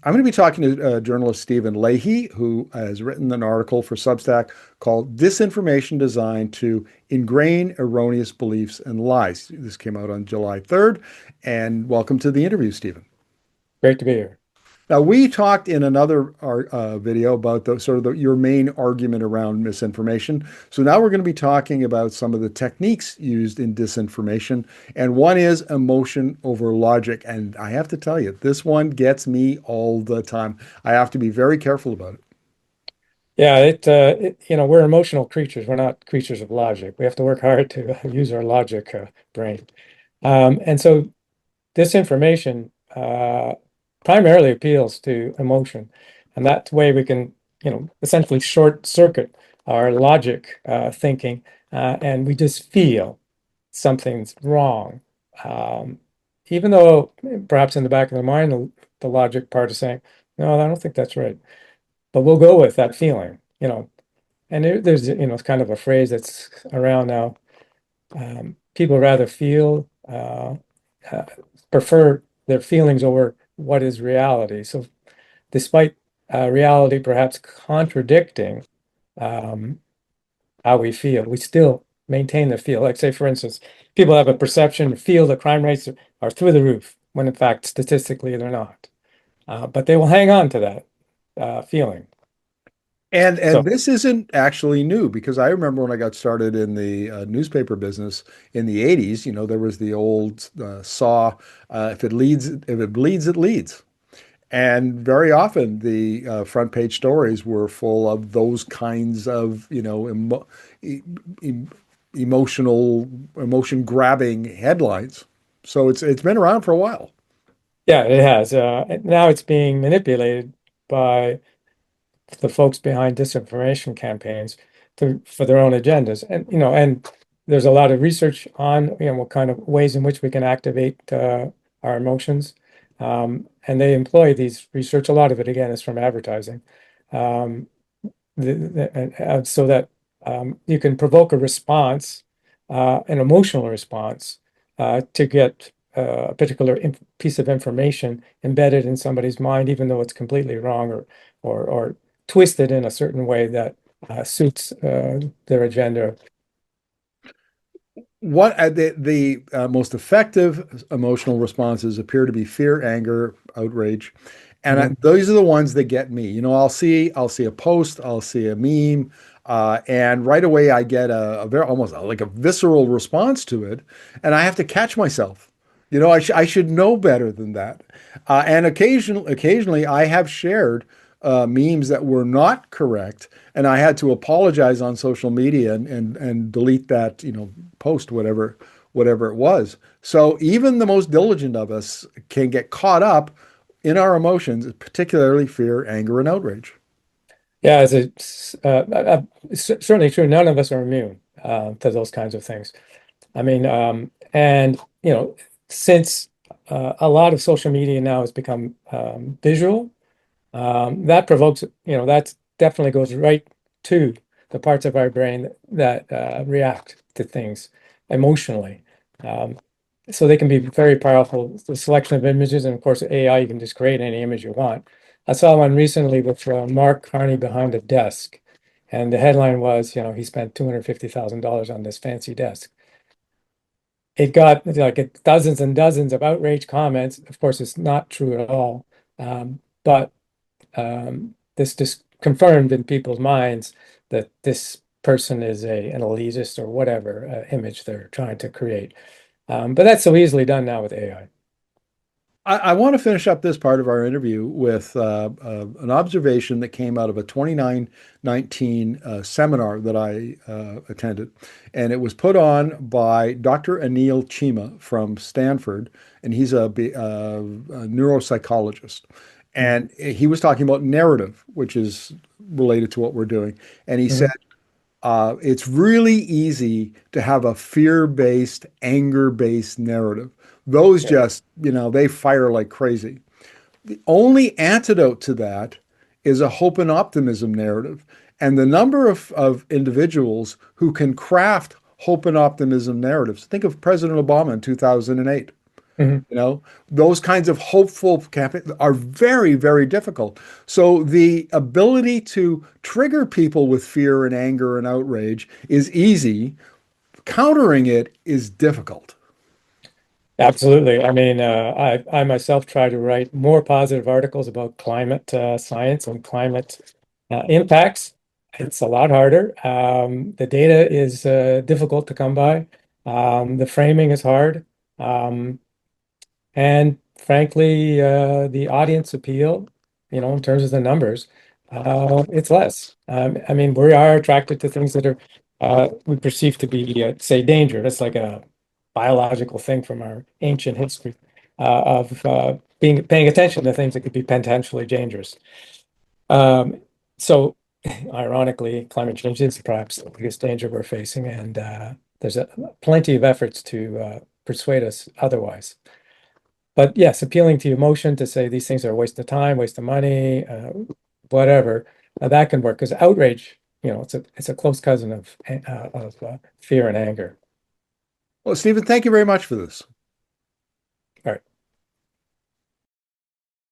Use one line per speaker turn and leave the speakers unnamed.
I'm going to be talking to journalist Stephen Leahy, who has written an article for Substack called Disinformation Designed to Ingrain Erroneous Beliefs and Lies. This came out on July 3rd. And welcome to the interview, Stephen.
Great to be here.
Now, we talked in another video about your main argument around misinformation. So now we're going to be talking about some of the techniques used in disinformation. And one is emotion over logic. And I have to tell you, this one gets me all the time. I have to be very careful about it.
Yeah, we're emotional creatures. We're not creatures of logic. We have to work hard to use our logic brain. And so this information primarily appeals to emotion. And that way we can, essentially short circuit our logic thinking, and we just feel something's wrong. Um, Even though perhaps in the back of the mind, the logic part is saying, no, I don't think that's right. But we'll go with that feeling. And there's, it's kind of a phrase that's around now. People rather feel, uh, prefer their feelings over what is reality. So despite reality perhaps contradicting um, how we feel, we still maintain the feel. Like say, for instance, people have a perception, feel the crime rates are through the roof, when in fact, statistically, they're not. But they will hang on to that feeling.
And
So
this isn't actually new because I remember when I got started in the newspaper business in the 80s, there was the old saw, if it bleeds, it leads. And very often the front page stories were full of those kinds of, e- e- emotion grabbing headlines. So it's been around for a while.
yeah, it has. Now it's being manipulated by the folks behind disinformation campaigns for their own agendas. And there's a lot of research on, what kind of ways in which we can activate our emotions. And they employ these research. A lot of it, again, is from advertising. Um, so that you can provoke a response, an emotional response, to get a particular piece of information embedded in somebody's mind, even though it's completely wrong or twisted in a certain way that suits their agenda.
What the most effective emotional responses appear to be fear, anger, outrage, and
Mhm.
those are the ones that get me. I'll see a post, I'll see a meme, and right away I get a very almost like a visceral response to it, and I have to catch myself. I should know better than that. And occasionally I have shared memes that were not correct, and I had to apologize on social media and delete that, post, whatever it was. So even the most diligent of us can get caught up in our emotions, particularly fear, anger, and outrage.
Yeah, it's certainly true. None of us are immune to those kinds of things. I mean, and since a lot of social media now has become visual, that provokes, that definitely goes right to the parts of our brain that react to things emotionally. Um, so they can be very powerful. The selection of images, and of course, AI, you can just create any image you want. I saw one recently with Mark Carney behind a desk, and the headline was, he spent $250,000 on this fancy desk. It got like dozens and dozens of outrage comments. Of course, it's not true at all. But this just confirmed in people's minds that this person is an elitist or whatever image they're trying to create. But that's so easily done now with AI.
I want to finish up this part of our interview with an observation that came out of a 2919 seminar that I attended. And it was put on by Dr. Anil Chima from Stanford, and he's a neuropsychologist. And he was talking about narrative, which is related to what we're doing. And he said,
Mhm.
it's really easy to have a fear-based, anger-based narrative. Those
Yeah.
just, they fire like crazy. The only antidote to that is a hope and optimism narrative. And the number of individuals who can craft hope and optimism narratives. Think of President Obama in 2008.
Mhm.
You know, those kinds of hopeful campaigns are very, very difficult. So the ability to trigger people with fear and anger and outrage is easy. Countering it is difficult.
Absolutely. I mean, I myself try to write more positive articles about climate science and climate impacts. It's a lot harder. The data is difficult to come by. The framing is hard. Um, And frankly, the audience appeal, in terms of the numbers, it's less. I mean, we are attracted to things that are we perceive to be, say, danger. That's like a biological thing from our ancient history of being paying attention to things that could be potentially dangerous. Um, so, ironically, climate change is perhaps the biggest danger we're facing, and there's plenty of efforts to persuade us otherwise. But yes, appealing to emotion to say these things are a waste of time, waste of money, whatever, that can work because outrage, it's a close cousin of fear and anger.
Well, Stephen, thank you very much for this.